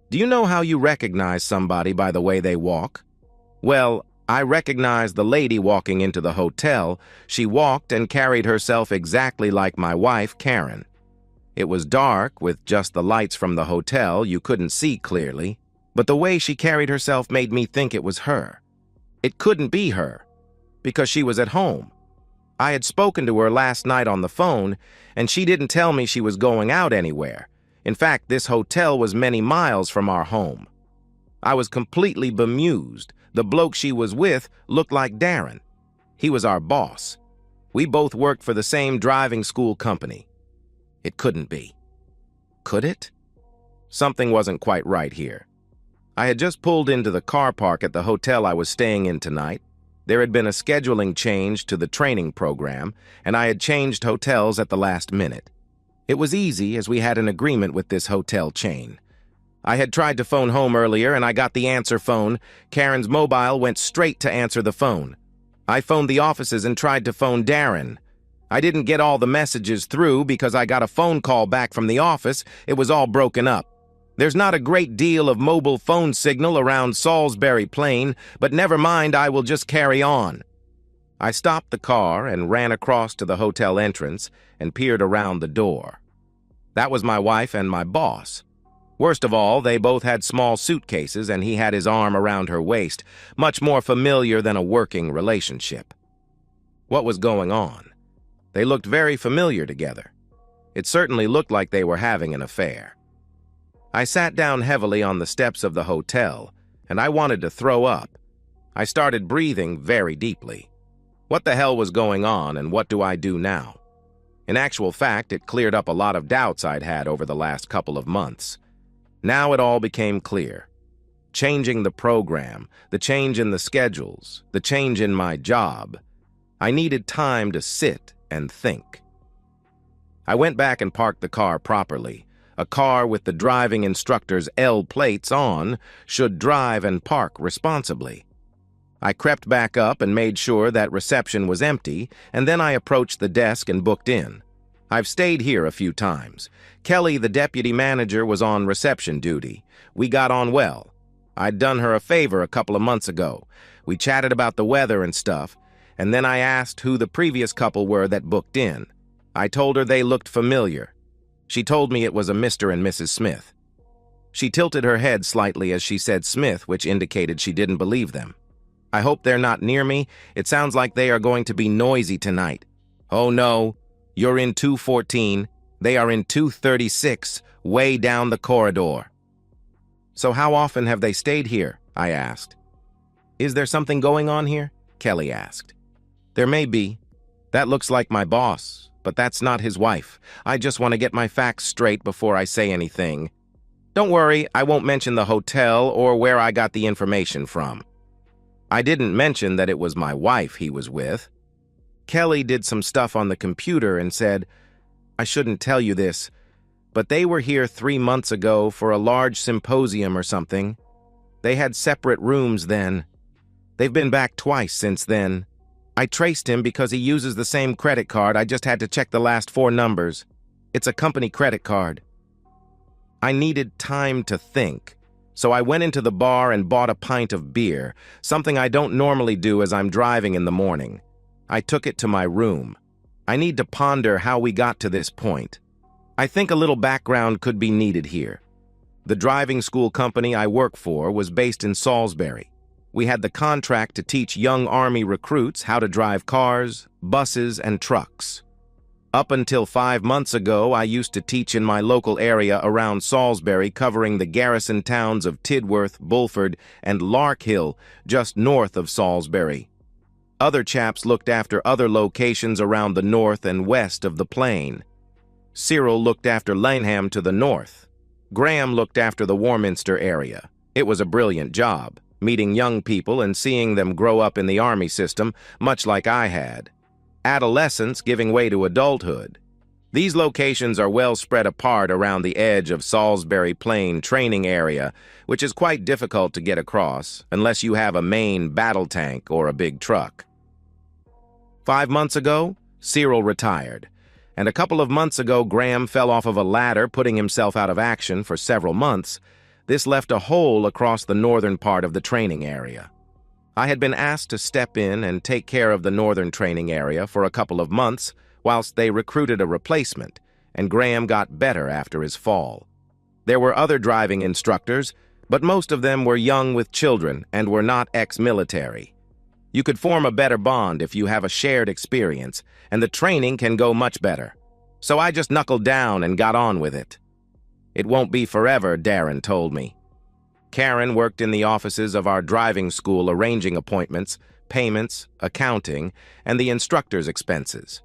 Do you know how you recognize somebody by the way they walk? Well, I recognized the lady walking into the hotel. She walked and carried herself exactly like my wife, Karen. It was dark, with just the lights from the hotel. You couldn't see clearly, but the way she carried herself made me think it was her. It couldn't be her, because she was at home. I had spoken to her last night on the phone, and she didn't tell me she was going out anywhere. In fact, this hotel was many miles from our home. I was completely bemused. The bloke she was with looked like Darren. He was our boss. We both worked for the same driving school company. It couldn't be. Could it? Something wasn't quite right here. I had just pulled into the car park at the hotel I was staying in tonight. There had been a scheduling change to the training program, and I had changed hotels at the last minute. It was easy, as we had an agreement with this hotel chain. I had tried to phone home earlier, and I got the answer phone. Karen's mobile went straight to answer the phone. I phoned the offices and tried to phone Darren. I didn't get all the messages through because I got a phone call back from the office. It was all broken up. There's not a great deal of mobile phone signal around Salisbury Plain, but never mind, I will just carry on. I stopped the car and ran across to the hotel entrance and peered around the door. That was my wife and my boss. Worst of all, they both had small suitcases, and he had his arm around her waist, much more familiar than a working relationship. What was going on? They looked very familiar together. It certainly looked like they were having an affair. I sat down heavily on the steps of the hotel, and I wanted to throw up. I started breathing very deeply. What the hell was going on, and what do I do now? In actual fact, it cleared up a lot of doubts I'd had over the last couple of months. Now it all became clear. Changing the program, the change in the schedules, the change in my job. I needed time to sit and think. I went back and parked the car properly. A car with the driving instructor's L plates on should drive and park responsibly. I crept back up and made sure that reception was empty, and then I approached the desk and booked in. I've stayed here a few times. Kelly, the deputy manager, was on reception duty. We got on well. I'd done her a favor a couple of months ago. We chatted about the weather and stuff, and then I asked who the previous couple were that booked in. I told her they looked familiar. She told me it was a Mr. and Mrs. Smith. She tilted her head slightly as she said Smith, which indicated she didn't believe them. I hope they're not near me. It sounds like they are going to be noisy tonight. Oh no, you're in 214. They are in 236, way down the corridor. So how often have they stayed here? I asked. Is there something going on here? Kelly asked. There may be. That looks like my boss, but that's not his wife. I just want to get my facts straight before I say anything. Don't worry, I won't mention the hotel or where I got the information from. I didn't mention that it was my wife he was with. Kelly did some stuff on the computer and said, I shouldn't tell you this, but they were here 3 months ago for a large symposium or something. They had separate rooms then. They've been back twice since then. I traced him because he uses the same credit card. I just had to check the last 4 numbers. It's a company credit card. I needed time to think, so I went into the bar and bought a pint of beer, something I don't normally do as I'm driving in the morning. I took it to my room. I need to ponder how we got to this point. I think a little background could be needed here. The driving school company I work for was based in Salisbury. We had the contract to teach young Army recruits how to drive cars, buses, and trucks. Up until 5 months ago, I used to teach in my local area around Salisbury, covering the garrison towns of Tidworth, Bulford, and Larkhill, just north of Salisbury. Other chaps looked after other locations around the north and west of the plain. Cyril looked after Laneham to the north. Graham looked after the Warminster area. It was a brilliant job, meeting young people and seeing them grow up in the Army system, much like I had. Adolescence giving way to adulthood. These locations are well spread apart around the edge of Salisbury Plain training area, which is quite difficult to get across unless you have a main battle tank or a big truck. 5 months ago, Cyril retired, and a couple of months ago Graham fell off of a ladder, putting himself out of action for several months. This left a hole across the northern part of the training area. I had been asked to step in and take care of the northern training area for a couple of months whilst they recruited a replacement, and Graham got better after his fall. There were other driving instructors, but most of them were young with children and were not ex-military. You could form a better bond if you have a shared experience, and the training can go much better. So I just knuckled down and got on with it. It won't be forever, Darren told me. Karen worked in the offices of our driving school arranging appointments, payments, accounting, and the instructor's expenses,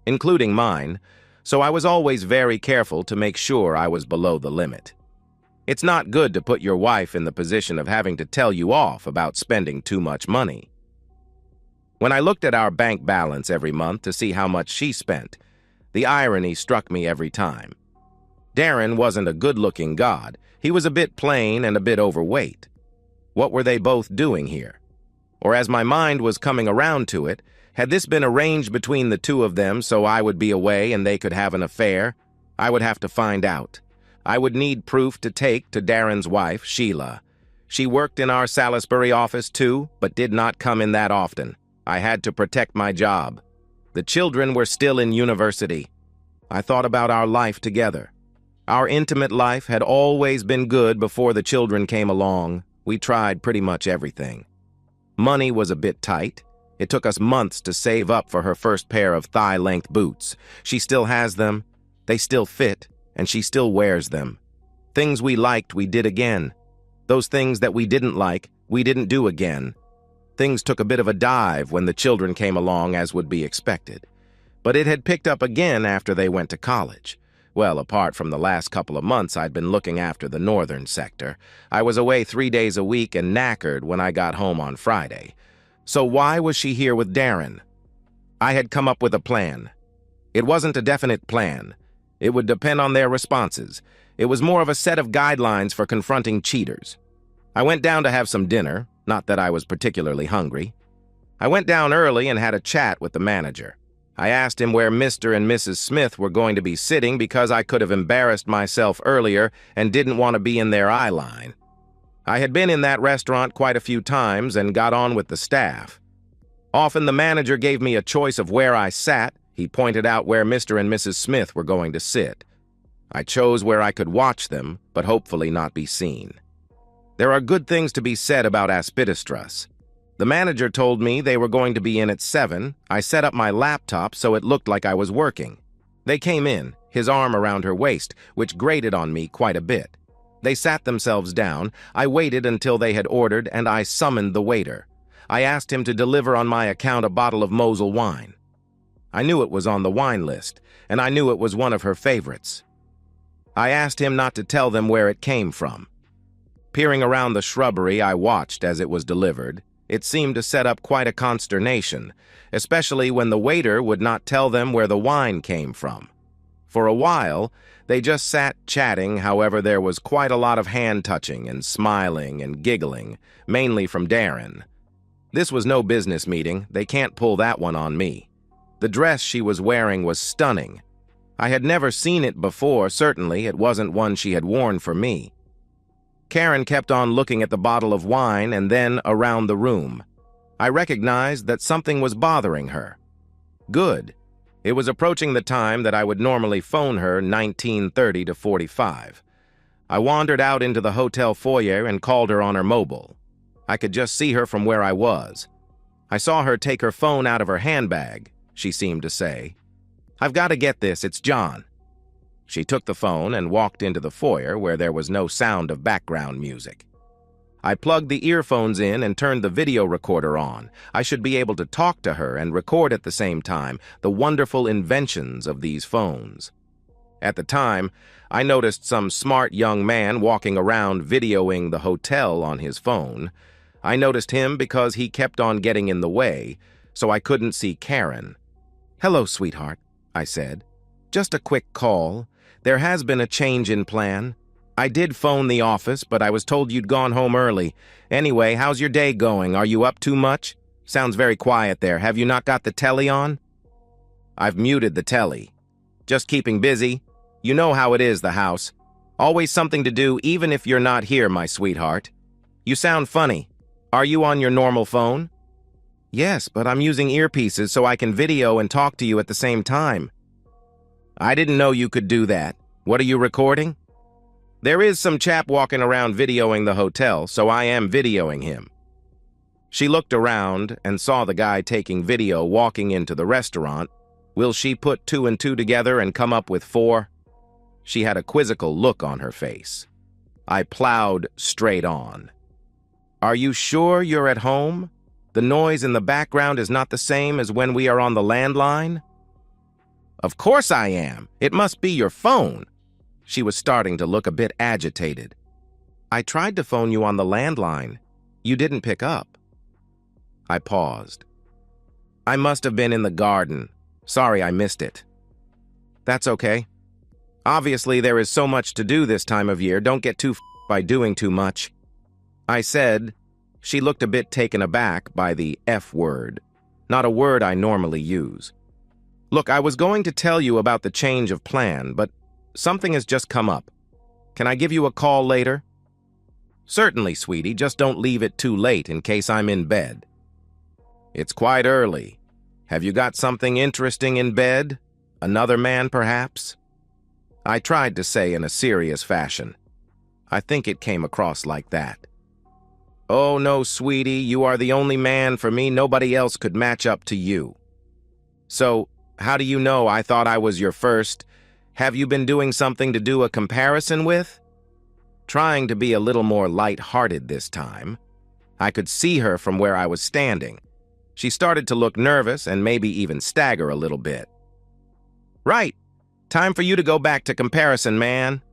including mine, so I was always very careful to make sure I was below the limit. It's not good to put your wife in the position of having to tell you off about spending too much money. When I looked at our bank balance every month to see how much she spent, the irony struck me every time. Darren wasn't a good-looking god. He was a bit plain and a bit overweight. What were they both doing here? Or as my mind was coming around to it, had this been arranged between the two of them so I would be away and they could have an affair? I would have to find out. I would need proof to take to Darren's wife, Sheila. She worked in our Salisbury office too, but did not come in that often. I had to protect my job. The children were still in university. I thought about our life together. Our intimate life had always been good before the children came along. We tried pretty much everything. Money was a bit tight. It took us months to save up for her first pair of thigh-length boots. She still has them. They still fit, and she still wears them. Things we liked, we did again. Those things that we didn't like, we didn't do again. Things took a bit of a dive when the children came along, as would be expected. But it had picked up again after they went to college. Well, apart from the last couple of months I'd been looking after the northern sector, I was away 3 days a week and knackered when I got home on Friday. So why was she here with Darren? I had come up with a plan. It wasn't a definite plan. It would depend on their responses. It was more of a set of guidelines for confronting cheaters. I went down to have some dinner, not that I was particularly hungry. I went down early and had a chat with the manager. I asked him where Mr. and Mrs. Smith were going to be sitting because I could have embarrassed myself earlier and didn't want to be in their eye line. I had been in that restaurant quite a few times and got on with the staff. Often the manager gave me a choice of where I sat. He pointed out where Mr. and Mrs. Smith were going to sit. I chose where I could watch them, but hopefully not be seen. There are good things to be said about Aspidistras. The manager told me they were going to be in at 7. I set up my laptop so it looked like I was working. They came in, his arm around her waist, which grated on me quite a bit. They sat themselves down. I waited until they had ordered, and I summoned the waiter. I asked him to deliver on my account a bottle of Mosel wine. I knew it was on the wine list, and I knew it was one of her favorites. I asked him not to tell them where it came from. Peering around the shrubbery, I watched as it was delivered. It seemed to set up quite a consternation, especially when the waiter would not tell them where the wine came from. For a while, they just sat chatting. However, there was quite a lot of hand-touching and smiling and giggling, mainly from Darren. This was no business meeting. They can't pull that one on me. The dress she was wearing was stunning. I had never seen it before. Certainly, it wasn't one she had worn for me. Karen kept on looking at the bottle of wine and then around the room. I recognized that something was bothering her. Good. It was approaching the time that I would normally phone her, 19:30 to 45. I wandered out into the hotel foyer and called her on her mobile. I could just see her from where I was. I saw her take her phone out of her handbag, she seemed to say. "I've got to get this, it's John." She took the phone and walked into the foyer where there was no sound of background music. I plugged the earphones in and turned the video recorder on. I should be able to talk to her and record at the same time, the wonderful inventions of these phones. At the time, I noticed some smart young man walking around videoing the hotel on his phone. I noticed him because he kept on getting in the way, so I couldn't see Karen. "Hello, sweetheart," I said. "Just a quick call. There has been a change in plan. I did phone the office, but I was told you'd gone home early. Anyway, how's your day going? Are you up too much? Sounds very quiet there. Have you not got the telly on?" "I've muted the telly. Just keeping busy. You know how it is, the house. Always something to do even if you're not here, my sweetheart. You sound funny. Are you on your normal phone? Yes, but I'm using earpieces so I can video and talk to you at the same time. I didn't know you could do that. What are you recording? There is some chap walking around videoing the hotel, so I am videoing him. She looked around and saw the guy taking video walking into the restaurant. Will she put 2 and 2 together and come up with 4? She had a quizzical look on her face. I plowed straight on. Are you sure you're at home? The noise in the background is not the same as when we are on the landline? Of course I am. It must be your phone. She was starting to look a bit agitated. I tried to phone you on the landline. You didn't pick up. I paused. I must have been in the garden. Sorry I missed it. That's okay. Obviously, there is so much to do this time of year. Don't get too by doing too much. I said. She looked a bit taken aback by the F word, not a word I normally use. Look, I was going to tell you about the change of plan, but something has just come up. Can I give you a call later? Certainly, sweetie, just don't leave it too late in case I'm in bed. It's quite early. Have you got something interesting in bed? Another man, perhaps? I tried to say in a serious fashion. I think it came across like that. Oh, no, sweetie, you are the only man for me. Nobody else could match up to you. So, how do you know I thought I was your first? Have you been doing something to do a comparison with? Trying to be a little more light-hearted this time. I could see her from where I was standing. She started to look nervous and maybe even stagger a little bit. Right. Time for you to go back to comparison, man.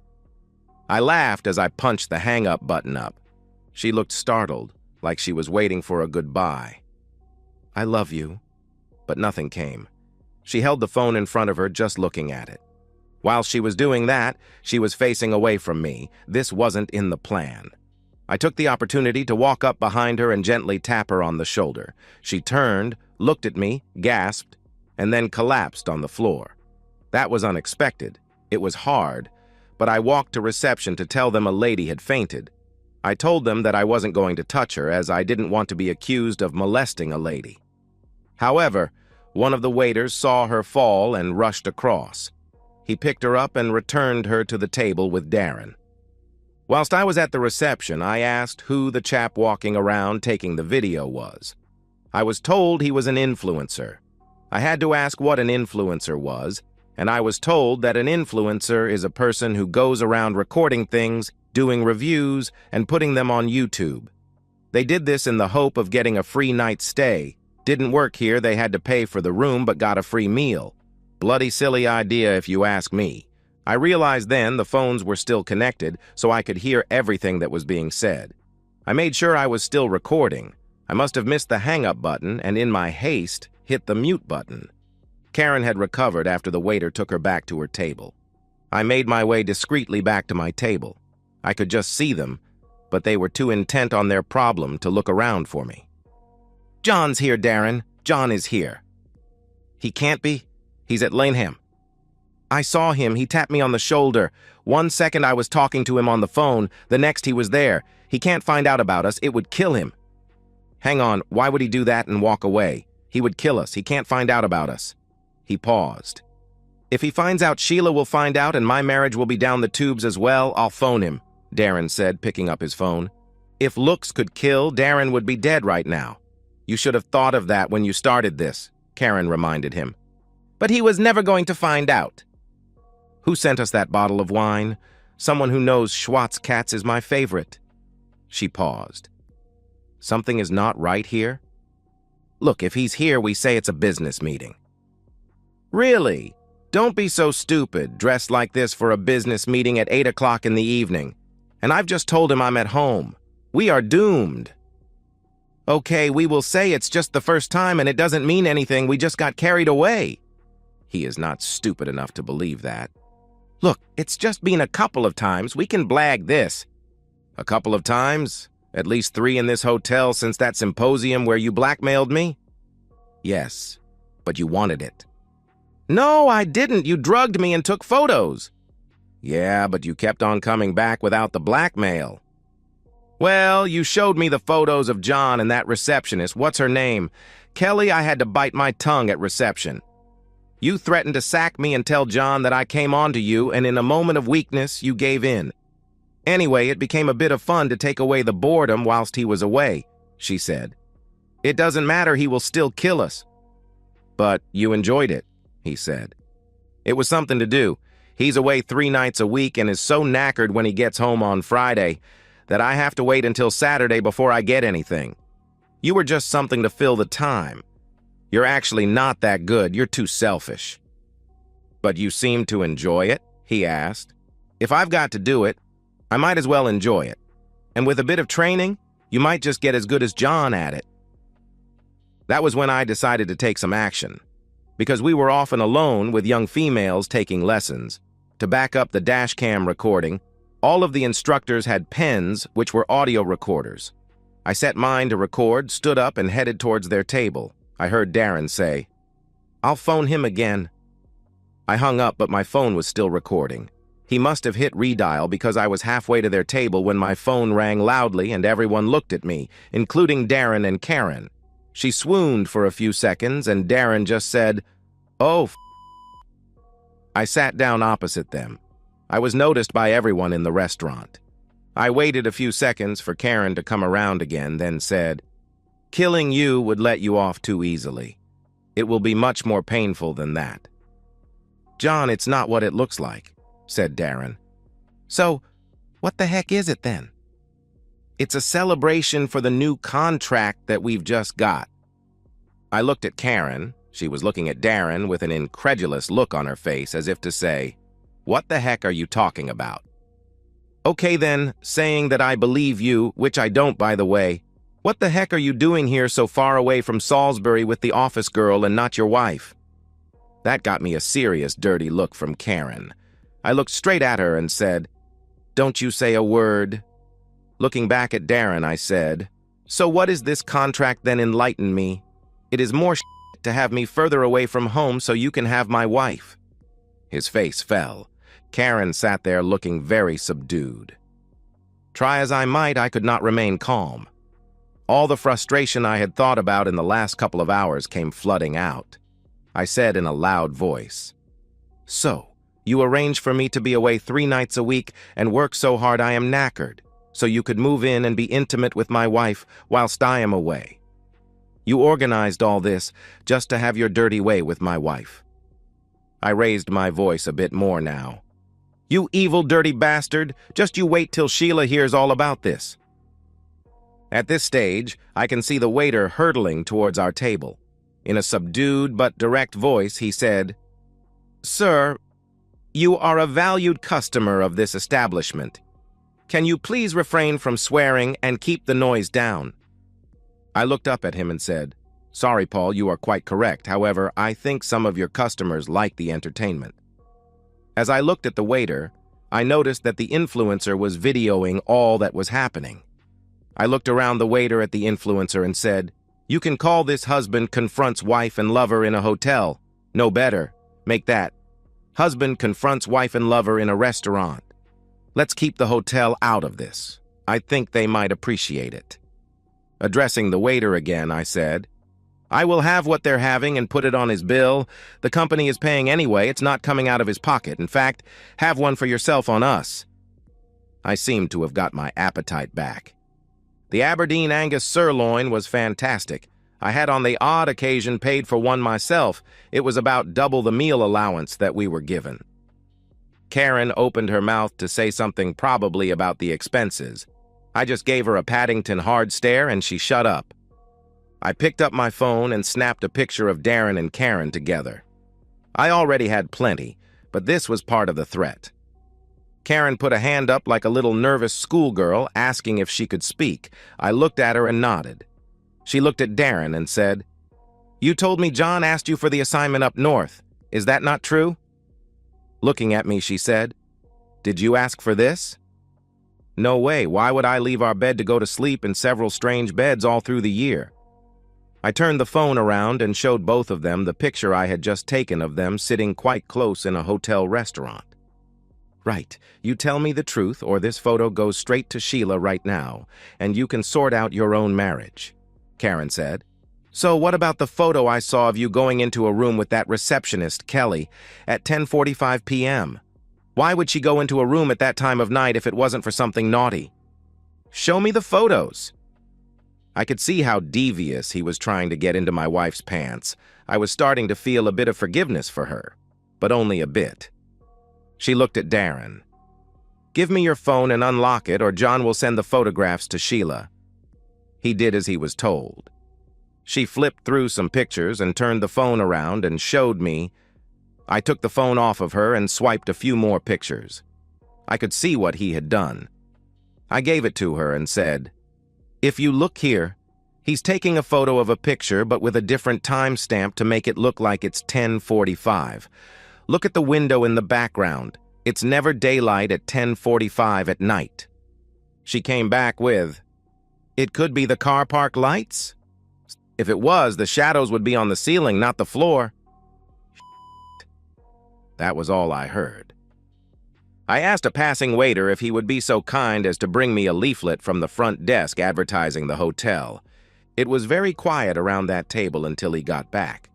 I laughed as I punched the hang-up button up. She looked startled, like she was waiting for a goodbye. I love you. But nothing came. She held the phone in front of her, just looking at it. While she was doing that, she was facing away from me. This wasn't in the plan. I took the opportunity to walk up behind her and gently tap her on the shoulder. She turned, looked at me, gasped, and then collapsed on the floor. That was unexpected. It was hard, but I walked to reception to tell them a lady had fainted. I told them that I wasn't going to touch her as I didn't want to be accused of molesting a lady. However, one of the waiters saw her fall and rushed across. He picked her up and returned her to the table with Darren. Whilst I was at the reception, I asked who the chap walking around taking the video was. I was told he was an influencer. I had to ask what an influencer was, and I was told that an influencer is a person who goes around recording things, doing reviews, and putting them on YouTube. They did this in the hope of getting a free night's stay. Didn't work here, they had to pay for the room but got a free meal. Bloody silly idea if you ask me. I realized then the phones were still connected, so I could hear everything that was being said. I made sure I was still recording. I must have missed the hang-up button and in my haste, hit the mute button. Karen had recovered after the waiter took her back to her table. I made my way discreetly back to my table. I could just see them, but they were too intent on their problem to look around for me. John's here, Darren. John is here. He can't be. He's at Laneham. I saw him. He tapped me on the shoulder. 1 second I was talking to him on the phone. The next he was there. He can't find out about us. It would kill him. Hang on. Why would he do that and walk away? He would kill us. He can't find out about us. He paused. If he finds out, Sheila will find out and my marriage will be down the tubes as well. I'll phone him, Darren said, picking up his phone. If looks could kill, Darren would be dead right now. You should have thought of that when you started this, Karen reminded him. But he was never going to find out. Who sent us that bottle of wine? Someone who knows Schwarzkatz is my favorite. She paused. Something is not right here? Look, if he's here, we say it's a business meeting. Really? Don't be so stupid, dressed like this for a business meeting at 8 o'clock in the evening. And I've just told him I'm at home. We are doomed. Okay, we will say it's just the first time and it doesn't mean anything. We just got carried away. He is not stupid enough to believe that. Look, it's just been a couple of times. We can blag this. A couple of times? At least 3 in this hotel since that symposium where you blackmailed me? Yes, but you wanted it. No, I didn't. You drugged me and took photos. Yeah, but you kept on coming back without the blackmail. Well, you showed me the photos of John and that receptionist. What's her name? Kelly. I had to bite my tongue at reception. You threatened to sack me and tell John that I came on to you, and in a moment of weakness, you gave in. Anyway, it became a bit of fun to take away the boredom whilst he was away, she said. It doesn't matter, he will still kill us. But you enjoyed it, he said. It was something to do. He's away 3 nights a week and is so knackered when he gets home on Friday that I have to wait until Saturday before I get anything. You were just something to fill the time. You're actually not that good. You're too selfish. But you seem to enjoy it, he asked. If I've got to do it, I might as well enjoy it. And with a bit of training, you might just get as good as John at it. That was when I decided to take some action, because we were often alone with young females taking lessons. To back up the dash cam recording, all of the instructors had pens which were audio recorders. I set mine to record, stood up, and headed towards their table. I heard Darren say, "I'll phone him again." I hung up, but my phone was still recording. He must have hit redial because I was halfway to their table when my phone rang loudly and everyone looked at me, including Darren and Karen. She swooned for a few seconds and Darren just said, "Oh, I sat down opposite them. I was noticed by everyone in the restaurant. I waited a few seconds for Karen to come around again, then said, "Killing you would let you off too easily. It will be much more painful than that." "John, it's not what it looks like," said Darren. "So, what the heck is it then?" "It's a celebration for the new contract that we've just got." I looked at Karen. She was looking at Darren with an incredulous look on her face as if to say, "What the heck are you talking about?" "Okay then, saying that I believe you, which I don't by the way, what the heck are you doing here so far away from Salisbury with the office girl and not your wife?" That got me a serious dirty look from Karen. I looked straight at her and said, "Don't you say a word." Looking back at Darren, I said, "So what is this contract then? Enlighten me. It is more to have me further away from home so you can have my wife." His face fell. Karen sat there looking very subdued. Try as I might, I could not remain calm. All the frustration I had thought about in the last couple of hours came flooding out. I said in a loud voice, "So, you arranged for me to be away 3 nights a week and work so hard I am knackered, so you could move in and be intimate with my wife whilst I am away. You organized all this just to have your dirty way with my wife." I raised my voice a bit more now. "You evil, dirty bastard! Just you wait till Sheila hears all about this." At this stage, I can see the waiter hurtling towards our table. In a subdued but direct voice, he said, "Sir, you are a valued customer of this establishment. Can you please refrain from swearing and keep the noise down?" I looked up at him and said, "Sorry, Paul, you are quite correct. However, I think some of your customers like the entertainment." As I looked at the waiter, I noticed that the influencer was videoing all that was happening. I looked around the waiter at the influencer and said, "You can call this husband confronts wife and lover in a hotel. No better. Make that. Husband confronts wife and lover in a restaurant. Let's keep the hotel out of this. I think they might appreciate it." Addressing the waiter again, I said, "I will have what they're having and put it on his bill. The company is paying anyway. It's not coming out of his pocket. In fact, have one for yourself on us." I seemed to have got my appetite back. The Aberdeen Angus sirloin was fantastic. I had on the odd occasion paid for one myself. It was about double the meal allowance that we were given. Karen opened her mouth to say something probably about the expenses. I just gave her a Paddington hard stare and she shut up. I picked up my phone and snapped a picture of Darren and Karen together. I already had plenty, but this was part of the threat. Karen put a hand up like a little nervous schoolgirl, asking if she could speak. I looked at her and nodded. She looked at Darren and said, "You told me John asked you for the assignment up north. Is that not true?" Looking at me, she said, "Did you ask for this?" "No way. Why would I leave our bed to go to sleep in several strange beds all through the year?" I turned the phone around and showed both of them the picture I had just taken of them sitting quite close in a hotel restaurant. Right. You tell me the truth, or this photo goes straight to Sheila right now, and you can sort out your own marriage, Karen said. So what about the photo I saw of you going into a room with that receptionist, Kelly, at 10:45 p.m.? Why would she go into a room at that time of night if it wasn't for something naughty? Show me the photos. I could see how devious he was trying to get into my wife's pants. I was starting to feel a bit of forgiveness for her, but only a bit. She looked at Darren. Give me your phone and unlock it, or John will send the photographs to Sheila. He did as he was told. She flipped through some pictures and turned the phone around and showed me. I took the phone off of her and swiped a few more pictures. I could see what he had done. I gave it to her and said, "If you look here, he's taking a photo of a picture but with a different timestamp to make it look like it's 10:45. Look at the window in the background. It's never daylight at 10:45 at night." She came back with, "It could be the car park lights? If it was, the shadows would be on the ceiling, not the floor." That was all I heard. I asked a passing waiter if he would be so kind as to bring me a leaflet from the front desk advertising the hotel. It was very quiet around that table until he got back.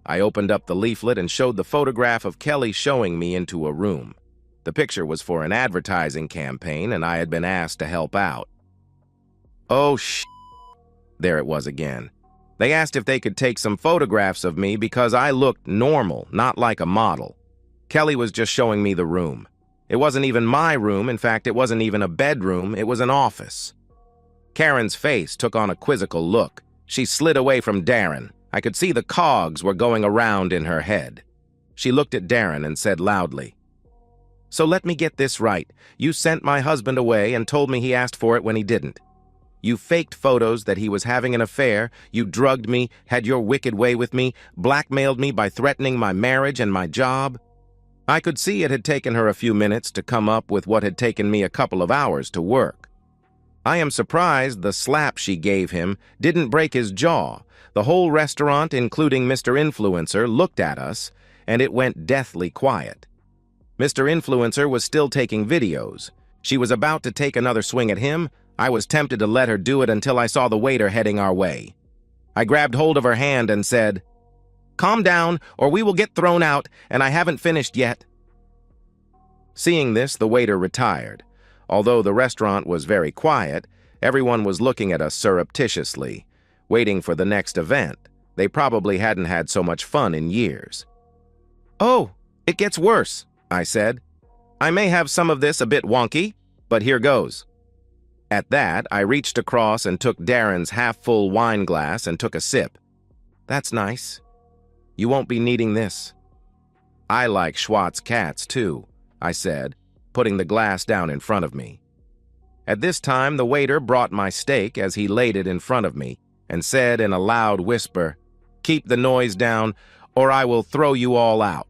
I opened up the leaflet and showed the photograph of Kelly showing me into a room. The picture was for an advertising campaign, and I had been asked to help out. Oh, there it was again. They asked if they could take some photographs of me because I looked normal, not like a model. Kelly was just showing me the room. It wasn't even my room. In fact, it wasn't even a bedroom. It was an office. Karen's face took on a quizzical look. She slid away from Darren. I could see the cogs were going around in her head. She looked at Darren and said loudly, "So let me get this right. You sent my husband away and told me he asked for it when he didn't. You faked photos that he was having an affair. You drugged me, had your wicked way with me, blackmailed me by threatening my marriage and my job." I could see it had taken her a few minutes to come up with what had taken me a couple of hours to work. I am surprised the slap she gave him didn't break his jaw. The whole restaurant, including Mr. Influencer, looked at us, and it went deathly quiet. Mr. Influencer was still taking videos. She was about to take another swing at him. I was tempted to let her do it until I saw the waiter heading our way. I grabbed hold of her hand and said, "Calm down, or we will get thrown out, and I haven't finished yet." Seeing this, the waiter retired. Although the restaurant was very quiet, everyone was looking at us surreptitiously, waiting for the next event. They probably hadn't had so much fun in years. "Oh, it gets worse," I said. "I may have some of this a bit wonky, but here goes." At that, I reached across and took Darren's half-full wine glass and took a sip. "That's nice. You won't be needing this." "I like Schwartz cats, too," I said, putting the glass down in front of me. At this time, the waiter brought my steak as he laid it in front of me and said in a loud whisper, "Keep the noise down, or I will throw you all out."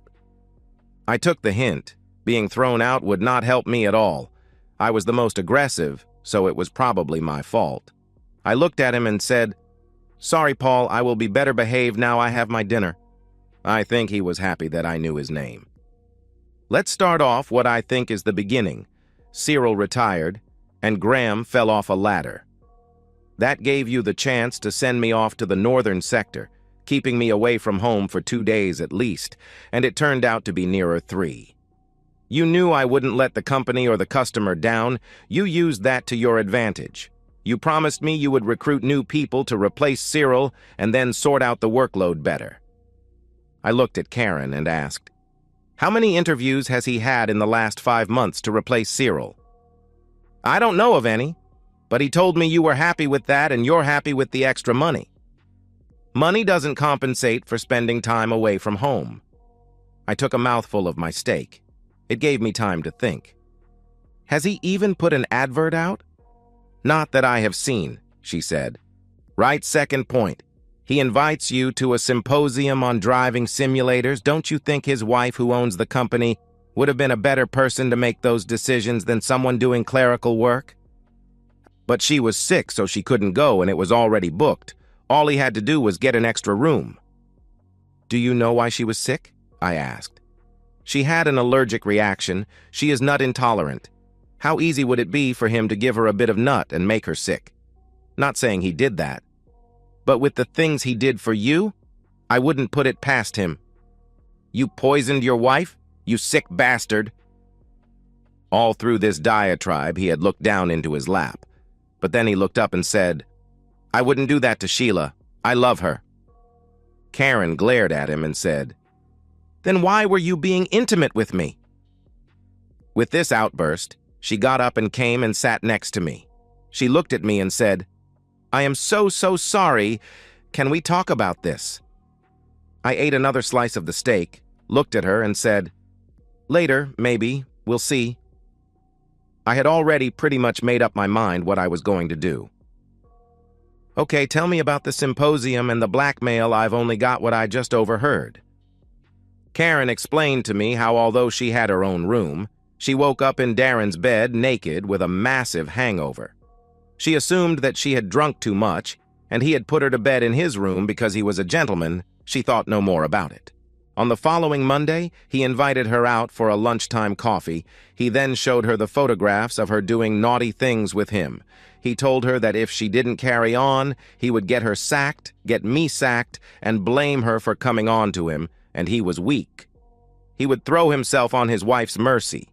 I took the hint. Being thrown out would not help me at all. I was the most aggressive, so it was probably my fault. I looked at him and said, "Sorry, Paul, I will be better behaved now I have my dinner." I think he was happy that I knew his name. Let's start off what I think is the beginning. Cyril retired, and Graham fell off a ladder. That gave you the chance to send me off to the northern sector, keeping me away from home for 2 days at least, and it turned out to be nearer 3. You knew I wouldn't let the company or the customer down. You used that to your advantage. You promised me you would recruit new people to replace Cyril and then sort out the workload better. I looked at Karen and asked, "How many interviews has he had in the last 5 months to replace Cyril?" "I don't know of any, but he told me you were happy with that and you're happy with the extra money." Money doesn't compensate for spending time away from home. I took a mouthful of my steak. It gave me time to think. "Has he even put an advert out?" "Not that I have seen," she said. "Right, second point. He invites you to a symposium on driving simulators. Don't you think his wife, who owns the company, would have been a better person to make those decisions than someone doing clerical work?" "But she was sick, so she couldn't go, and it was already booked. All he had to do was get an extra room." "Do you know why she was sick?" I asked. She had an allergic reaction. She is nut intolerant. How easy would it be for him to give her a bit of nut and make her sick? Not saying he did that. But with the things he did for you, I wouldn't put it past him. You poisoned your wife, you sick bastard. All through this diatribe, he had looked down into his lap. But then he looked up and said, I wouldn't do that to Sheila. I love her. Karen glared at him and said, Then why were you being intimate with me? With this outburst, she got up and came and sat next to me. She looked at me and said, I am so sorry. Can we talk about this? I ate another slice of the steak, looked at her and said, Later, maybe. We'll see. I had already pretty much made up my mind what I was going to do. Okay, tell me about the symposium and the blackmail. I've only got what I just overheard. Karen explained to me how although she had her own room, she woke up in Darren's bed naked with a massive hangover. She assumed that she had drunk too much, and he had put her to bed in his room because he was a gentleman. She thought no more about it. On the following Monday, he invited her out for a lunchtime coffee. He then showed her the photographs of her doing naughty things with him. He told her that if she didn't carry on, he would get her sacked, get me sacked, and blame her for coming on to him, and he was weak. He would throw himself on his wife's mercy.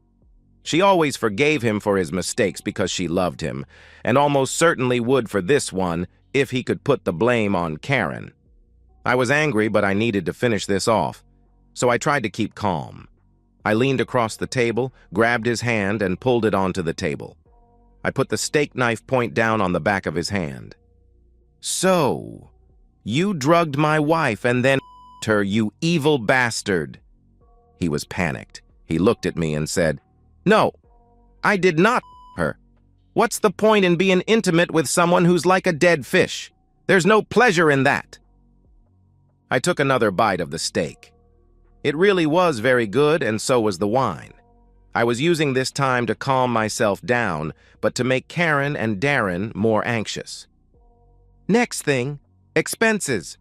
She always forgave him for his mistakes because she loved him, and almost certainly would for this one if he could put the blame on Karen. I was angry, but I needed to finish this off, so I tried to keep calm. I leaned across the table, grabbed his hand, and pulled it onto the table. I put the steak knife point down on the back of his hand. So, you drugged my wife and then her, you evil bastard. He was panicked. He looked at me and said, No, I did not her. What's the point in being intimate with someone who's like a dead fish? There's no pleasure in that. I took another bite of the steak. It really was very good, and so was the wine. I was using this time to calm myself down, but to make Karen and Darren more anxious. Next thing, expenses.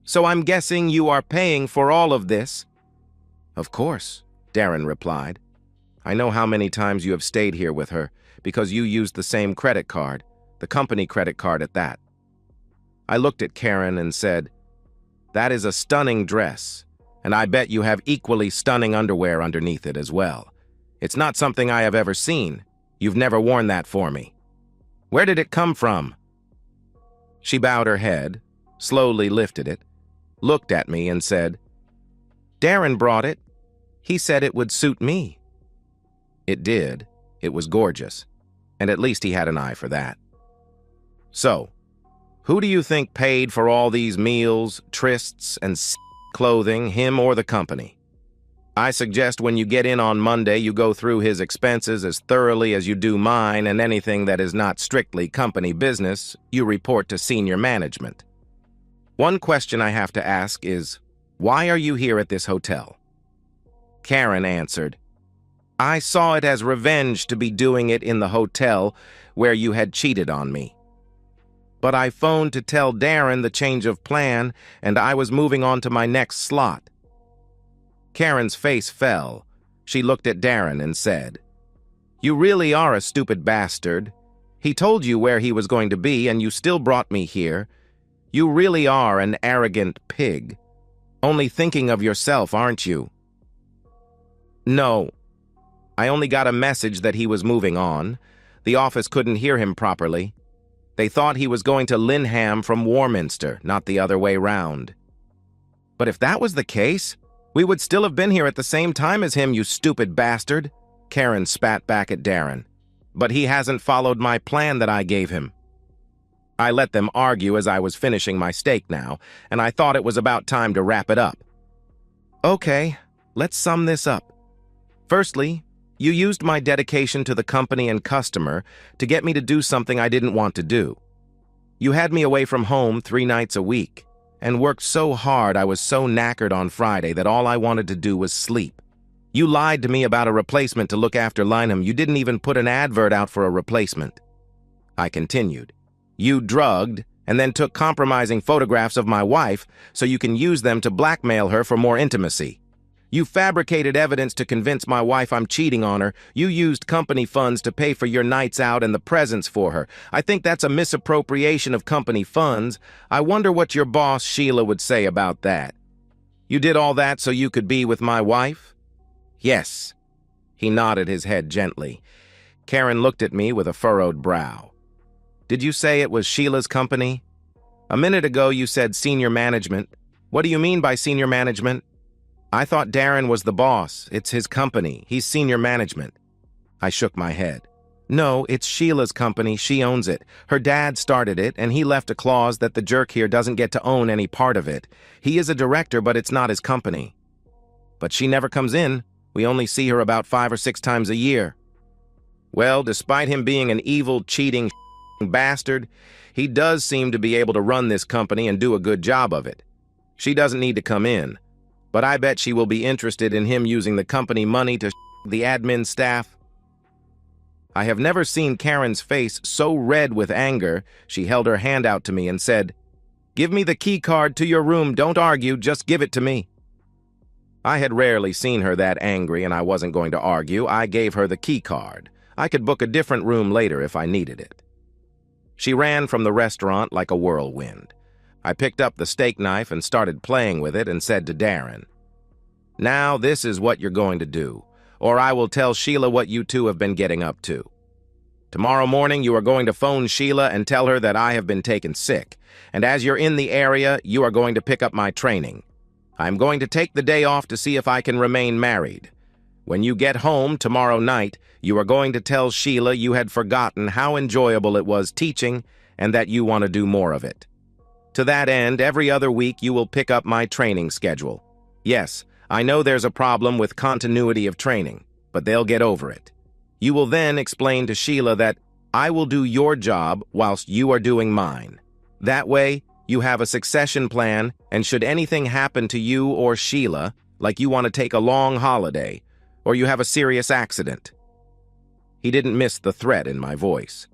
So I'm guessing you are paying for all of this? Of course, Darren replied. I know how many times you have stayed here with her, because you used the same credit card, the company credit card at that. I looked at Karen and said, That is a stunning dress, and I bet you have equally stunning underwear underneath it as well. It's not something I have ever seen. You've never worn that for me. Where did it come from? She bowed her head, slowly lifted it, looked at me and said, Darren brought it. He said it would suit me. It did. It was gorgeous, and at least he had an eye for that. So, who do you think paid for all these meals, trysts, and clothing, him or the company? I suggest when you get in on Monday, you go through his expenses as thoroughly as you do mine, and anything that is not strictly company business, you report to senior management. One question I have to ask is, why are you here at this hotel? Karen answered, I saw it as revenge to be doing it in the hotel where you had cheated on me. But I phoned to tell Darren the change of plan, and I was moving on to my next slot. Karen's face fell. She looked at Darren and said, You really are a stupid bastard. He told you where he was going to be, and you still brought me here. You really are an arrogant pig. Only thinking of yourself, aren't you? No. I only got a message that he was moving on. The office couldn't hear him properly. They thought he was going to Linham from Warminster, not the other way round. But if that was the case, we would still have been here at the same time as him, you stupid bastard. Karen spat back at Darren. But he hasn't followed my plan that I gave him. I let them argue as I was finishing my steak now, and I thought it was about time to wrap it up. Okay, let's sum this up. Firstly, you used my dedication to the company and customer to get me to do something I didn't want to do. You had me away from home 3 nights a week, and worked so hard I was so knackered on Friday that all I wanted to do was sleep. You lied to me about a replacement to look after Lineham. You didn't even put an advert out for a replacement. I continued. You drugged and then took compromising photographs of my wife so you can use them to blackmail her for more intimacy. You fabricated evidence to convince my wife I'm cheating on her. You used company funds to pay for your nights out and the presents for her. I think that's a misappropriation of company funds. I wonder what your boss, Sheila, would say about that. You did all that so you could be with my wife? Yes. He nodded his head gently. Karen looked at me with a furrowed brow. Did you say it was Sheila's company? A minute ago you said senior management. What do you mean by senior management? I thought Darren was the boss. It's his company. He's senior management. I shook my head. No, it's Sheila's company. She owns it. Her dad started it, and he left a clause that the jerk here doesn't get to own any part of it. He is a director, but it's not his company. But she never comes in. We only see her about 5 or 6 times a year. Well, despite him being an evil, cheating bastard, he does seem to be able to run this company and do a good job of it. She doesn't need to come in, but I bet she will be interested in him using the company money to the admin staff. I have never seen Karen's face so red with anger. She held her hand out to me and said, "Give me the key card to your room. Don't argue, just give it to me." I had rarely seen her that angry, and I wasn't going to argue. I gave her the key card. I could book a different room later if I needed it. She ran from the restaurant like a whirlwind. I picked up the steak knife and started playing with it and said to Darren, "Now this is what you're going to do, or I will tell Sheila what you two have been getting up to. Tomorrow morning you are going to phone Sheila and tell her that I have been taken sick, and as you're in the area, you are going to pick up my training. I'm going to take the day off to see if I can remain married. When you get home tomorrow night, you are going to tell Sheila you had forgotten how enjoyable it was teaching and that you want to do more of it. To that end, every other week you will pick up my training schedule. Yes, I know there's a problem with continuity of training, but they'll get over it. You will then explain to Sheila that I will do your job whilst you are doing mine. That way, you have a succession plan, and should anything happen to you or Sheila, like you want to take a long holiday, or you have a serious accident." He didn't miss the threat in my voice.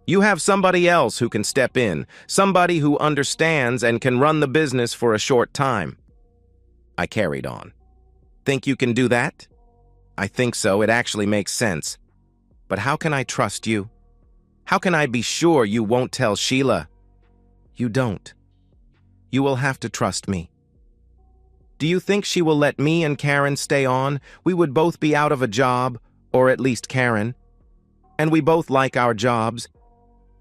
"You have somebody else who can step in, somebody who understands and can run the business for a short time." I carried on. "Think you can do that?" "I think so. It actually makes sense. But how can I trust you? How can I be sure you won't tell Sheila?" "You don't. You will have to trust me." "Do you think she will let me and Karen stay on? We would both be out of a job, or at least Karen. And we both like our jobs.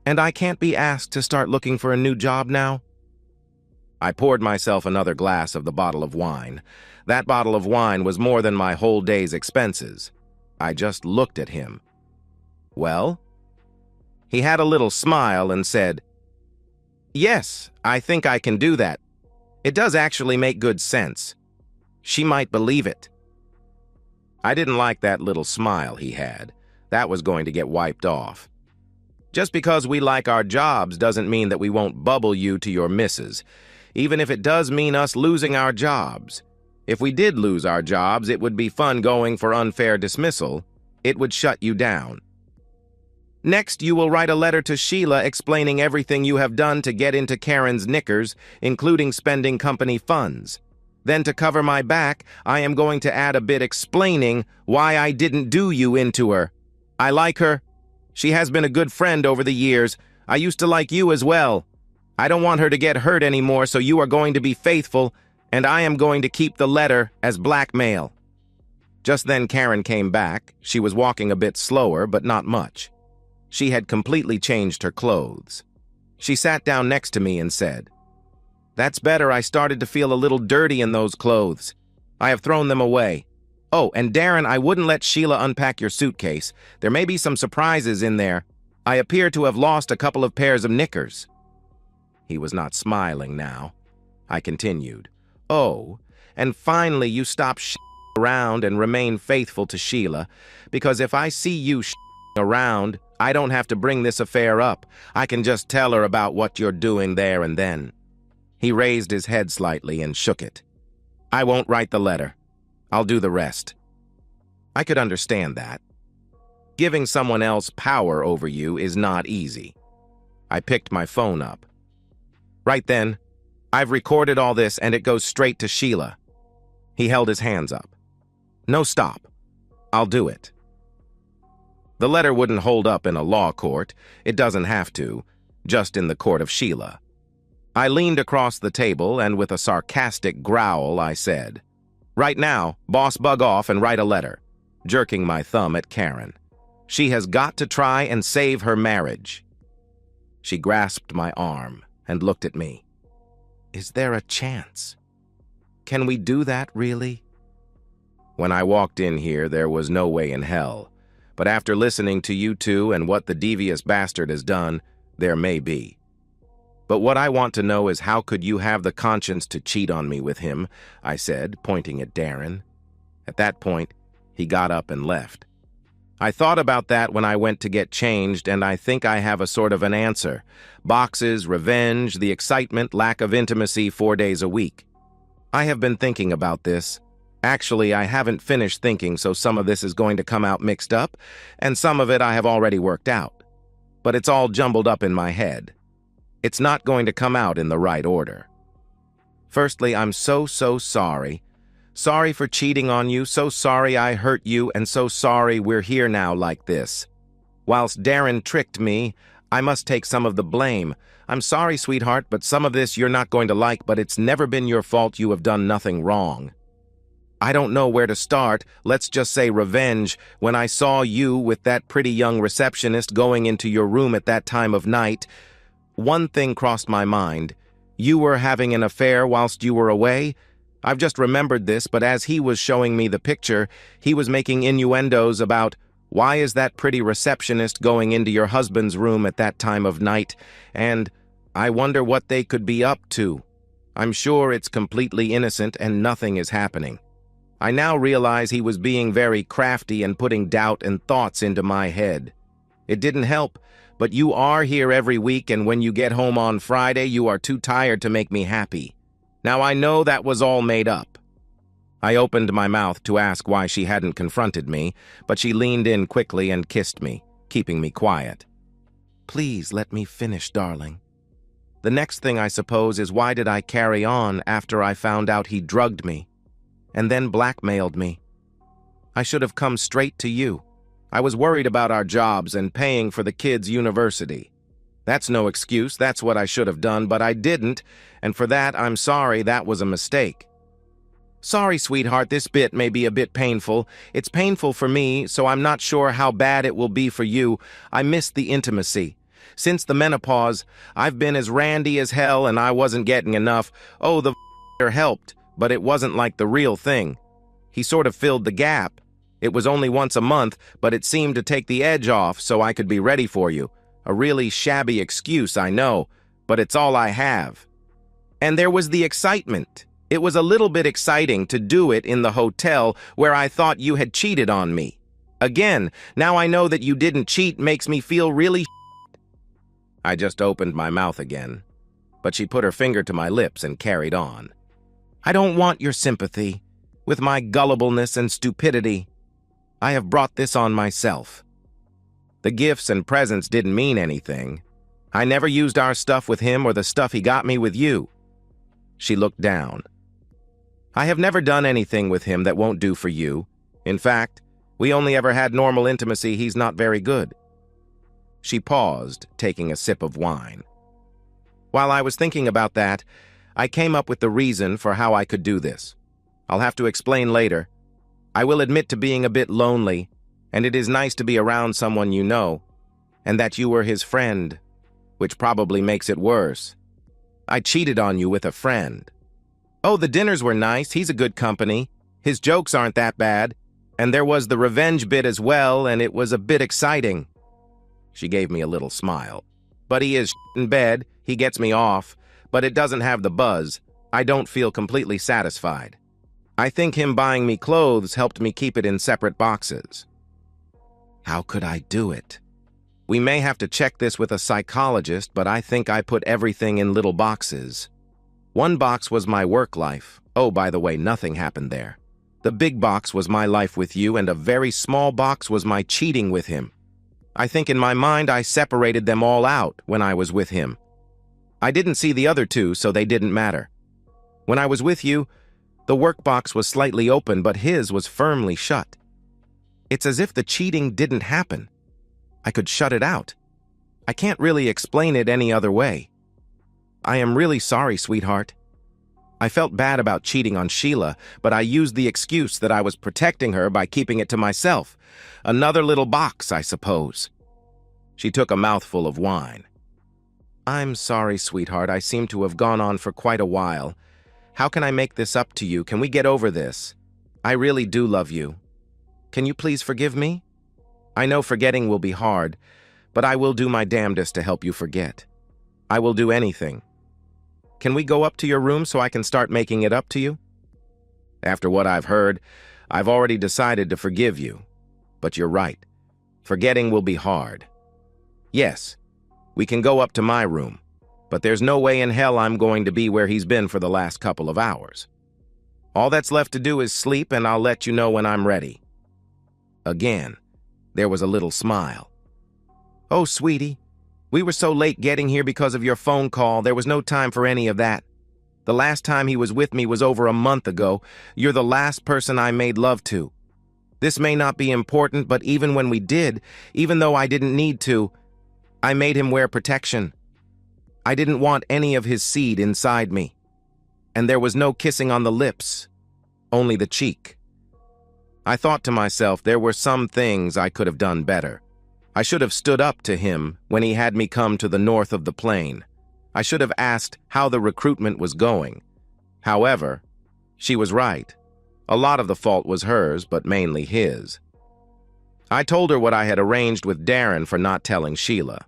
And I can't be asked to start looking for a new job now." I poured myself another glass of the bottle of wine. That bottle of wine was more than my whole day's expenses. I just looked at him. "Well?" He had a little smile and said, "Yes, I think I can do that. It does actually make good sense. She might believe it." I didn't like that little smile he had. That was going to get wiped off. Just because we like our jobs doesn't mean that we won't bubble you to your missus, even if it does mean us losing our jobs. If we did lose our jobs, it would be fun going for unfair dismissal. It would shut you down. Next, you will write a letter to Sheila explaining everything you have done to get into Karen's knickers, including spending company funds. Then, to cover my back, I am going to add a bit explaining why I didn't do you into her. I like her. She has been a good friend over the years. I used to like you as well. I don't want her to get hurt anymore, so you are going to be faithful, and I am going to keep the letter as blackmail." Just then Karen came back. She was walking a bit slower, but not much. She had completely changed her clothes. She sat down next to me and said, "That's better. I started to feel a little dirty in those clothes. I have thrown them away. Oh, and Darren, I wouldn't let Sheila unpack your suitcase. There may be some surprises in there. I appear to have lost a couple of pairs of knickers." He was not smiling now. I continued, "Oh, and finally you stop around and remain faithful to Sheila, because if I see you around, I don't have to bring this affair up. I can just tell her about what you're doing there and then." He raised his head slightly and shook it. "I won't write the letter. I'll do the rest." I could understand that. Giving someone else power over you is not easy. I picked my phone up. "Right then, I've recorded all this and it goes straight to Sheila." He held his hands up. No, stop. I'll do it. The letter wouldn't hold up in a law court. It doesn't have to, just in the court of Sheila. I leaned across the table, and with a sarcastic growl, I said, "Right now, boss, bug off and write a letter," jerking my thumb at Karen. "She has got to try and save her marriage." She grasped my arm and looked at me. "Is there a chance? Can we do that, really?" When I walked in here, there was no way in hell. But after listening to you two and what the devious bastard has done, there may be. But what I want to know is, how could you have the conscience to cheat on me with him? I said, pointing at Darren. At that point, he got up and left. I thought about that when I went to get changed, and I think I have a sort of an answer. Boxes, revenge, the excitement, lack of intimacy 4 days a week. I have been thinking about this. Actually, I haven't finished thinking, so some of this is going to come out mixed up, and some of it I have already worked out. But it's all jumbled up in my head. It's not going to come out in the right order. Firstly, I'm so sorry. Sorry for cheating on you, so sorry I hurt you, and so sorry we're here now like this. Whilst Darren tricked me, I must take some of the blame. I'm sorry, sweetheart, but some of this you're not going to like, but it's never been your fault. You have done nothing wrong. I don't know where to start. Let's just say revenge. When I saw you with that pretty young receptionist going into your room at that time of night, one thing crossed my mind. You were having an affair whilst you were away? I've just remembered this, but as he was showing me the picture, he was making innuendos about, why is that pretty receptionist going into your husband's room at that time of night? And I wonder what they could be up to. I'm sure it's completely innocent and nothing is happening. I now realize he was being very crafty and putting doubt and thoughts into my head. It didn't help, but you are here every week, and when you get home on Friday, you are too tired to make me happy. Now I know that was all made up. I opened my mouth to ask why she hadn't confronted me, but she leaned in quickly and kissed me, keeping me quiet. Please let me finish, darling. The next thing, I suppose, is why did I carry on after I found out he drugged me and then blackmailed me? I should have come straight to you. I was worried about our jobs and paying for the kids' university. That's no excuse, that's what I should have done, but I didn't, and for that I'm sorry. That was a mistake. Sorry, sweetheart, this bit may be a bit painful. It's painful for me, so I'm not sure how bad it will be for you. I missed the intimacy. Since the menopause, I've been as randy as hell and I wasn't getting enough. Oh, the helped, but it wasn't like the real thing. He sort of filled the gap. It was only once a month, but it seemed to take the edge off so I could be ready for you. A really shabby excuse, I know, but it's all I have. And there was the excitement. It was a little bit exciting to do it in the hotel where I thought you had cheated on me. Again, now I know that you didn't cheat makes me feel really I just opened my mouth again, but she put her finger to my lips and carried on. I don't want your sympathy. With my gullibleness and stupidity, I have brought this on myself. The gifts and presents didn't mean anything. I never used our stuff with him or the stuff he got me with you. She looked down. I have never done anything with him that won't do for you. In fact, we only ever had normal intimacy. He's not very good. She paused, taking a sip of wine. While I was thinking about that, I came up with the reason for how I could do this. I'll have to explain later. I will admit to being a bit lonely, and it is nice to be around someone you know, and that you were his friend, which probably makes it worse. I cheated on you with a friend. Oh, the dinners were nice. He's a good company. His jokes aren't that bad. And there was the revenge bit as well, and it was a bit exciting. She gave me a little smile. But he is in bed. He gets me off, but it doesn't have the buzz. I don't feel completely satisfied. I think him buying me clothes helped me keep it in separate boxes. How could I do it? We may have to check this with a psychologist, but I think I put everything in little boxes. One box was my work life. Oh, by the way, nothing happened there. The big box was my life with you, and a very small box was my cheating with him. I think in my mind I separated them all out when I was with him. I didn't see the other two, so they didn't matter. When I was with you, The workbox was slightly open, but his was firmly shut. It's as if the cheating didn't happen. I could shut it out. I can't really explain it any other way. I am really sorry, sweetheart. I felt bad about cheating on Sheila, but I used the excuse that I was protecting her by keeping it to myself. Another little box, I suppose. She took a mouthful of wine. I'm sorry, sweetheart. I seem to have gone on for quite a while. How can I make this up to you? Can we get over this? I really do love you. Can you please forgive me? I know forgetting will be hard, but I will do my damnedest to help you forget. I will do anything. Can we go up to your room so I can start making it up to you? After what I've heard, I've already decided to forgive you. But you're right. Forgetting will be hard. Yes, we can go up to my room, but there's no way in hell I'm going to be where he's been for the last couple of hours. All that's left to do is sleep, and I'll let you know when I'm ready. Again, there was a little smile. Oh, sweetie, we were so late getting here because of your phone call. There was no time for any of that. The last time he was with me was over a month ago. You're the last person I made love to. This may not be important, but even when we did, even though I didn't need to, I made him wear protection. I didn't want any of his seed inside me. And there was no kissing on the lips, only the cheek. I thought to myself there were some things I could have done better. I should have stood up to him when he had me come to the north of the plain. I should have asked how the recruitment was going. However, she was right. A lot of the fault was hers, but mainly his. I told her what I had arranged with Darren for not telling Sheila,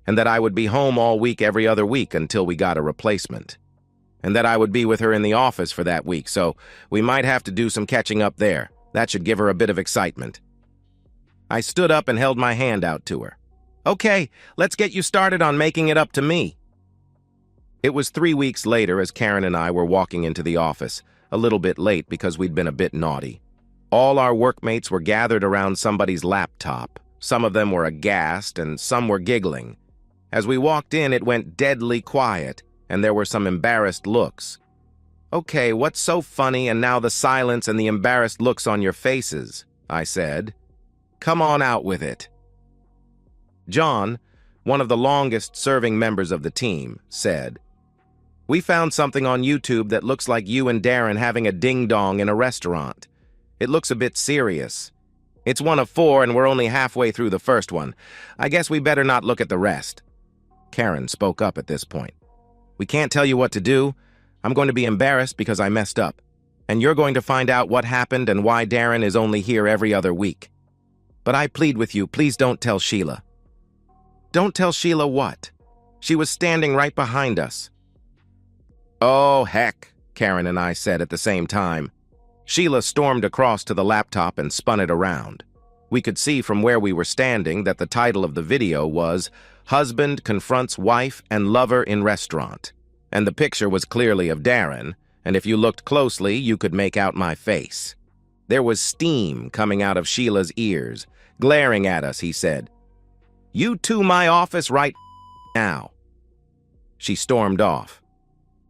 and that I would be home all week every other week until we got a replacement, and that I would be with her in the office for that week, so we might have to do some catching up there. That should give her a bit of excitement. I stood up and held my hand out to her. Okay, let's get you started on making it up to me. It was 3 weeks later as Karen and I were walking into the office, a little bit late because we'd been a bit naughty. All our workmates were gathered around somebody's laptop. Some of them were aghast and some were giggling. As we walked in, it went deadly quiet, and there were some embarrassed looks. Okay, what's so funny and now the silence and the embarrassed looks on your faces? I said. Come on out with it. John, one of the longest-serving members of the team, said, We found something on YouTube that looks like you and Darren having a ding-dong in a restaurant. It looks a bit serious. It's one of 4 and we're only halfway through the first one. I guess we better not look at the rest. Karen spoke up at this point. We can't tell you what to do. I'm going to be embarrassed because I messed up. And you're going to find out what happened and why Darren is only here every other week. But I plead with you, please don't tell Sheila. Don't tell Sheila what? She was standing right behind us. Oh, heck, Karen and I said at the same time. Sheila stormed across to the laptop and spun it around. We could see from where we were standing that the title of the video was Husband Confronts Wife and Lover in Restaurant. And the picture was clearly of Darren, and if you looked closely, you could make out my face. There was steam coming out of Sheila's ears. Glaring at us, he said, You to my office right now. She stormed off.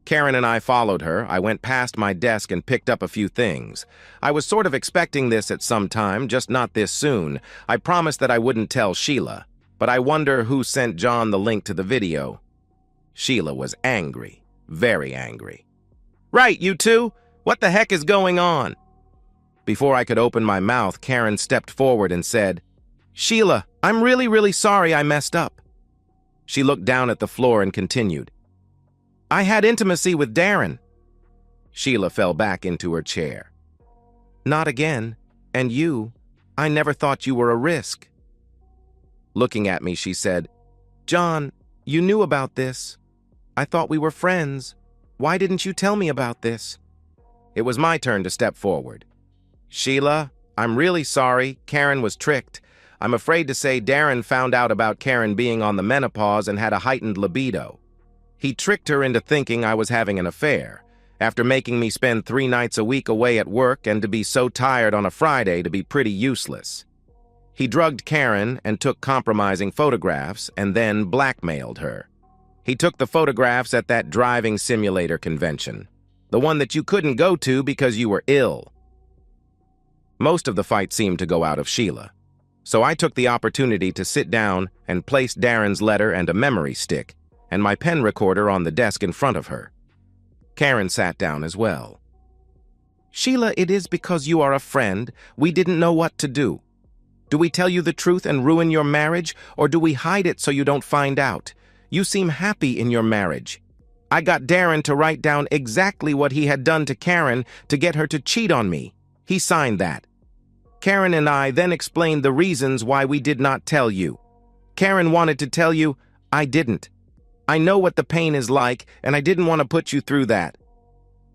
Karen and I followed her. I went past my desk and picked up a few things. I was sort of expecting this at some time, just not this soon. I promised that I wouldn't tell Sheila, but I wonder who sent John the link to the video. Sheila was angry, very angry. Right, you two? What the heck is going on? Before I could open my mouth, Karen stepped forward and said, Sheila, I'm really sorry I messed up. She looked down at the floor and continued, I had intimacy with Darren. Sheila fell back into her chair. Not again. And you, I never thought you were a risk. Looking at me, she said, John, you knew about this. I thought we were friends. Why didn't you tell me about this? It was my turn to step forward. Sheila, I'm really sorry. Karen was tricked. I'm afraid to say Darren found out about Karen being on the menopause and had a heightened libido. He tricked her into thinking I was having an affair, after making me spend 3 nights a week away at work and to be so tired on a Friday to be pretty useless. He drugged Karen and took compromising photographs and then blackmailed her. He took the photographs at that driving simulator convention. The one that you couldn't go to because you were ill. Most of the fight seemed to go out of Sheila, so I took the opportunity to sit down and place Darren's letter and a memory stick and my pen recorder on the desk in front of her. Karen sat down as well. Sheila, it is because you are a friend. We didn't know what to do. Do we tell you the truth and ruin your marriage, or do we hide it so you don't find out? You seem happy in your marriage. I got Darren to write down exactly what he had done to Karen to get her to cheat on me. He signed that. Karen and I then explained the reasons why we did not tell you. Karen wanted to tell you, I didn't. I know what the pain is like, and I didn't want to put you through that.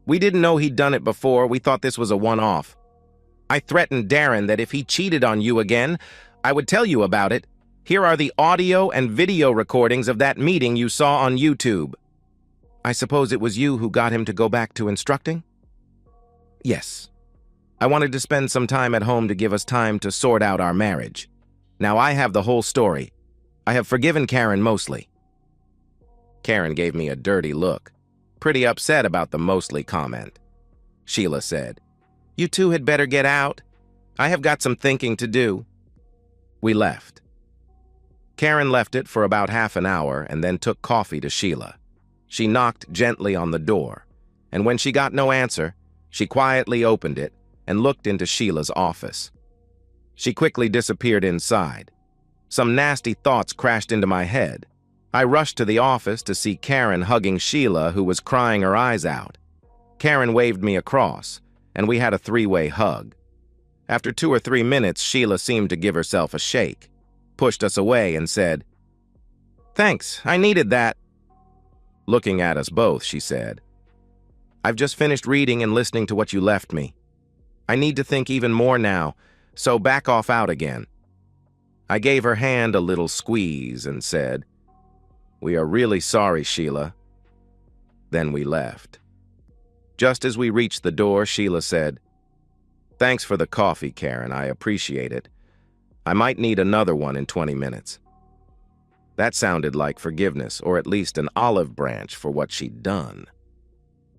We didn't know he'd done it before. We thought this was a one-off. I threatened Darren that if he cheated on you again, I would tell you about it. Here are the audio and video recordings of that meeting you saw on YouTube. I suppose it was you who got him to go back to instructing? Yes. I wanted to spend some time at home to give us time to sort out our marriage. Now I have the whole story. I have forgiven Karen mostly. Karen gave me a dirty look, pretty upset about the mostly comment. Sheila said, You two had better get out. I have got some thinking to do. We left. Karen left it for about half an hour and then took coffee to Sheila. She knocked gently on the door, and when she got no answer, she quietly opened it and looked into Sheila's office. She quickly disappeared inside. Some nasty thoughts crashed into my head. I rushed to the office to see Karen hugging Sheila, who was crying her eyes out. Karen waved me across, and we had a three-way hug. After 2 or 3 minutes, Sheila seemed to give herself a shake, pushed us away, and said, Thanks, I needed that. Looking at us both, she said, I've just finished reading and listening to what you left me. I need to think even more now, so back off out again. I gave her hand a little squeeze and said, We are really sorry, Sheila. Then we left. Just as we reached the door, Sheila said, Thanks for the coffee, Karen. I appreciate it. I might need another one in 20 minutes. That sounded like forgiveness, or at least an olive branch for what she'd done.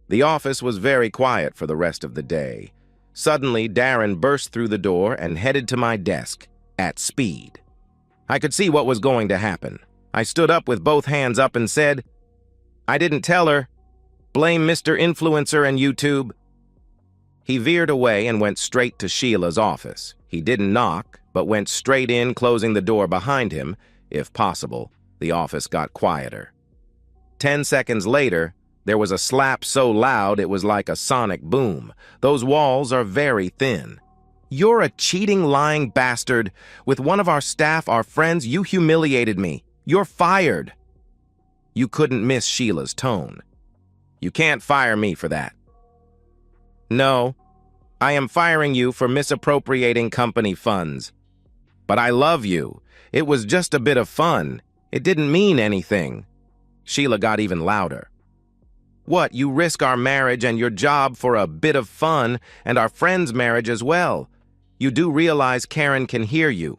The office was very quiet for the rest of the day. Suddenly, Darren burst through the door and headed to my desk, at speed. I could see what was going to happen. I stood up with both hands up and said, I didn't tell her. Blame Mr. Influencer and YouTube. He veered away and went straight to Sheila's office. He didn't knock, but went straight in, closing the door behind him. If possible, the office got quieter. 10 seconds later, there was a slap so loud it was like a sonic boom. Those walls are very thin. You're a cheating, lying bastard. With one of our staff, our friends, you humiliated me. You're fired. You couldn't miss Sheila's tone. You can't fire me for that. No, I am firing you for misappropriating company funds. But I love you. It was just a bit of fun. It didn't mean anything. Sheila got even louder. What, you risk our marriage and your job for a bit of fun, and our friend's marriage as well? You do realize Karen can hear you.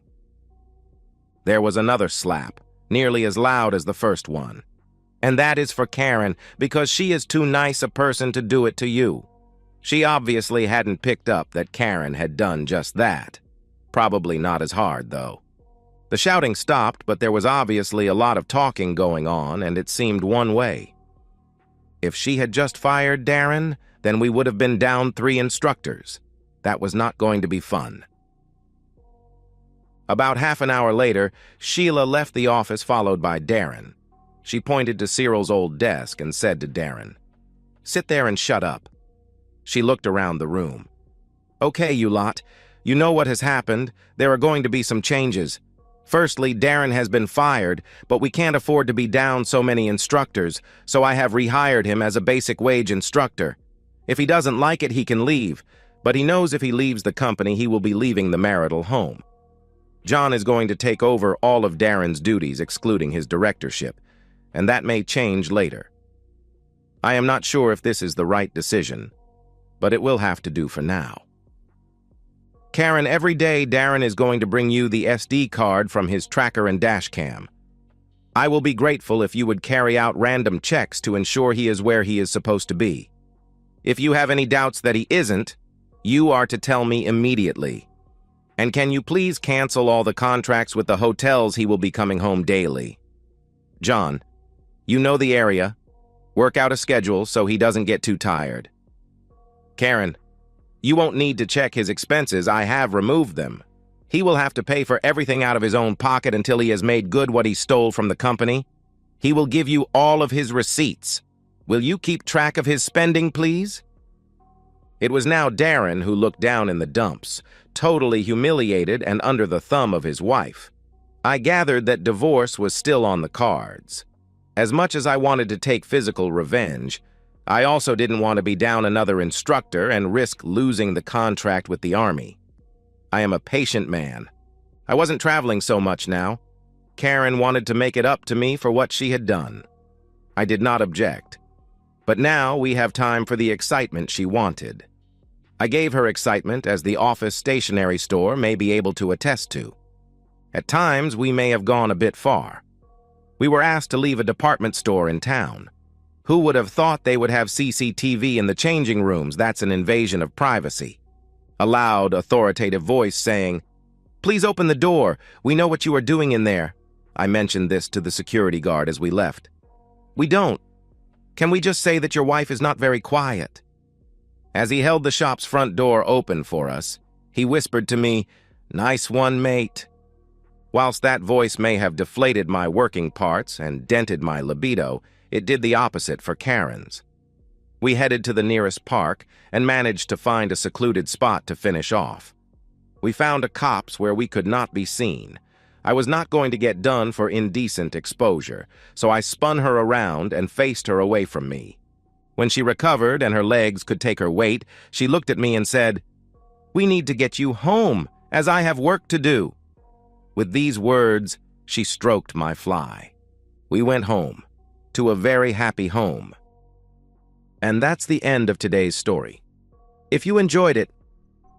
There was another slap, nearly as loud as the first one. And that is for Karen, because she is too nice a person to do it to you. She obviously hadn't picked up that Karen had done just that. Probably not as hard, though. The shouting stopped, but there was obviously a lot of talking going on, and it seemed one way. If she had just fired Darren, then we would have been down 3 instructors. That was not going to be fun. About half an hour later, Sheila left the office followed by Darren. She pointed to Cyril's old desk and said to Darren, "Sit there and shut up." She looked around the room. "Okay, you lot. You know what has happened. There are going to be some changes. Firstly, Darren has been fired, but we can't afford to be down so many instructors, so I have rehired him as a basic wage instructor. If he doesn't like it, he can leave, but he knows if he leaves the company, he will be leaving the marital home. John is going to take over all of Darren's duties, excluding his directorship, and that may change later. I am not sure if this is the right decision, but it will have to do for now. Karen, every day Darren is going to bring you the SD card from his tracker and dash cam. I will be grateful if you would carry out random checks to ensure he is where he is supposed to be. If you have any doubts that he isn't, you are to tell me immediately. And can you please cancel all the contracts with the hotels he will be coming home daily? John, you know the area. Work out a schedule so he doesn't get too tired. Karen, you won't need to check his expenses. I have removed them. He will have to pay for everything out of his own pocket until he has made good what he stole from the company. He will give you all of his receipts. Will you keep track of his spending, please? It was now Darren who looked down in the dumps, totally humiliated and under the thumb of his wife. I gathered that divorce was still on the cards. As much as I wanted to take physical revenge, I also didn't want to be down another instructor and risk losing the contract with the Army. I am a patient man. I wasn't traveling so much now. Karen wanted to make it up to me for what she had done. I did not object. But now we have time for the excitement she wanted. I gave her excitement as the office stationery store may be able to attest to. At times, we may have gone a bit far. We were asked to leave a department store in town. Who would have thought they would have CCTV in the changing rooms? That's an invasion of privacy. A loud, authoritative voice saying, "Please open the door. We know what you are doing in there." I mentioned this to the security guard as we left. "We don't. Can we just say that your wife is not very quiet?" As he held the shop's front door open for us, he whispered to me, "Nice one, mate." Whilst that voice may have deflated my working parts and dented my libido, it did the opposite for Karen's. We headed to the nearest park and managed to find a secluded spot to finish off. We found a copse where we could not be seen. I was not going to get done for indecent exposure, so I spun her around and faced her away from me. When she recovered and her legs could take her weight, she looked at me and said, "We need to get you home, as I have work to do." With these words, she stroked my fly. We went home, to a very happy home. And that's the end of today's story. If you enjoyed it,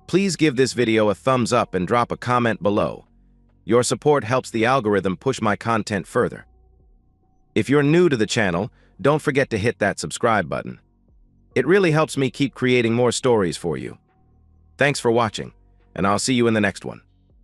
please give this video a thumbs up and drop a comment below. Your support helps the algorithm push my content further. If you're new to the channel, don't forget to hit that subscribe button. It really helps me keep creating more stories for you. Thanks for watching, and I'll see you in the next one.